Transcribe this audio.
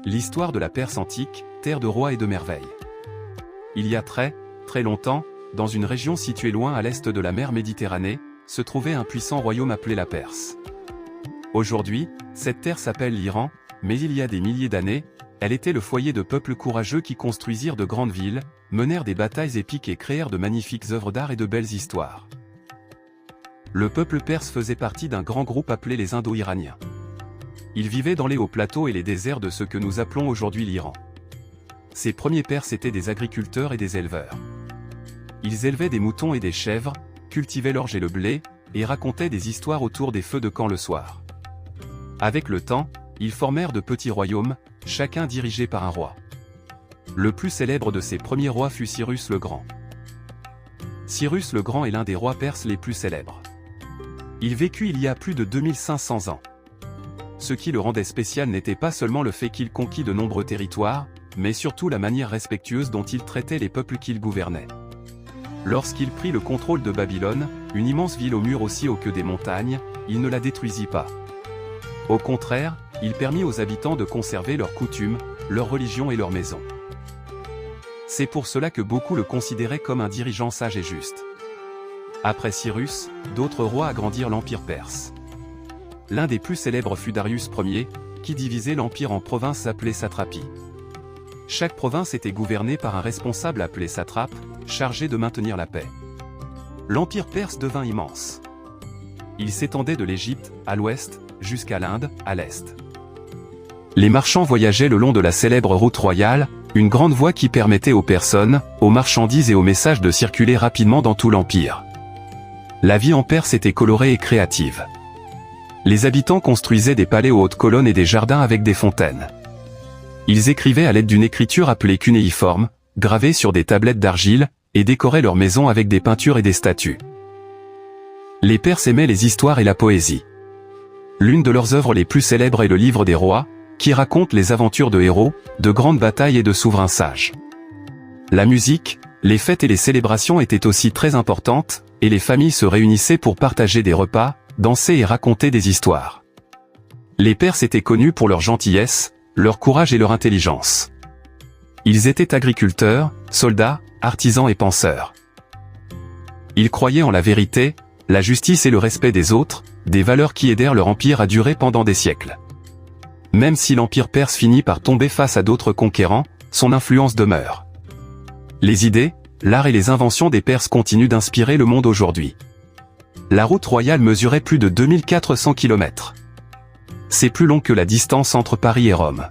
L'histoire de la Perse antique, terre de rois et de merveilles. Il y a très longtemps, dans une région située loin à l'est de la mer Méditerranée, se trouvait un puissant royaume appelé la Perse. Aujourd'hui, cette terre s'appelle l'Iran, mais il y a des milliers d'années, elle était le foyer de peuples courageux qui construisirent de grandes villes, menèrent des batailles épiques et créèrent de magnifiques œuvres d'art et de belles histoires. Le peuple perse faisait partie d'un grand groupe appelé les Indo-Iraniens. Ils vivaient dans les hauts plateaux et les déserts de ce que nous appelons aujourd'hui l'Iran. Ces premiers Perses étaient des agriculteurs et des éleveurs. Ils élevaient des moutons et des chèvres, cultivaient l'orge et le blé, et racontaient des histoires autour des feux de camp le soir. Avec le temps, ils formèrent de petits royaumes, chacun dirigé par un roi. Le plus célèbre de ces premiers rois fut Cyrus le Grand. Cyrus le Grand est l'un des rois perses les plus célèbres. Il vécut il y a plus de 2500 ans. Ce qui le rendait spécial n'était pas seulement le fait qu'il conquit de nombreux territoires, mais surtout la manière respectueuse dont il traitait les peuples qu'il gouvernait. Lorsqu'il prit le contrôle de Babylone, une immense ville aux murs aussi hauts que des montagnes, il ne la détruisit pas. Au contraire, il permit aux habitants de conserver leurs coutumes, leur religion et leurs maisons. C'est pour cela que beaucoup le considéraient comme un dirigeant sage et juste. Après Cyrus, d'autres rois agrandirent l'empire perse. L'un des plus célèbres fut Darius Ier, qui divisait l'empire en provinces appelées satrapies. Chaque province était gouvernée par un responsable appelé satrape, chargé de maintenir la paix. L'empire perse devint immense. Il s'étendait de l'Égypte, à l'ouest, jusqu'à l'Inde, à l'est. Les marchands voyageaient le long de la célèbre route royale, une grande voie qui permettait aux personnes, aux marchandises et aux messages de circuler rapidement dans tout l'empire. La vie en Perse était colorée et créative. Les habitants construisaient des palais aux hautes colonnes et des jardins avec des fontaines. Ils écrivaient à l'aide d'une écriture appelée cunéiforme, gravée sur des tablettes d'argile, et décoraient leurs maisons avec des peintures et des statues. Les Perses aimaient les histoires et la poésie. L'une de leurs œuvres les plus célèbres est le Livre des Rois, qui raconte les aventures de héros, de grandes batailles et de souverains sages. La musique, les fêtes et les célébrations étaient aussi très importantes, et les familles se réunissaient pour partager des repas, danser et raconter des histoires. Les Perses étaient connus pour leur gentillesse, leur courage et leur intelligence. Ils étaient agriculteurs, soldats, artisans et penseurs. Ils croyaient en la vérité, la justice et le respect des autres, des valeurs qui aidèrent leur empire à durer pendant des siècles. Même si l'empire perse finit par tomber face à d'autres conquérants, son influence demeure. Les idées, l'art et les inventions des Perses continuent d'inspirer le monde aujourd'hui. La route royale mesurait plus de 2400 km. C'est plus long que la distance entre Paris et Rome.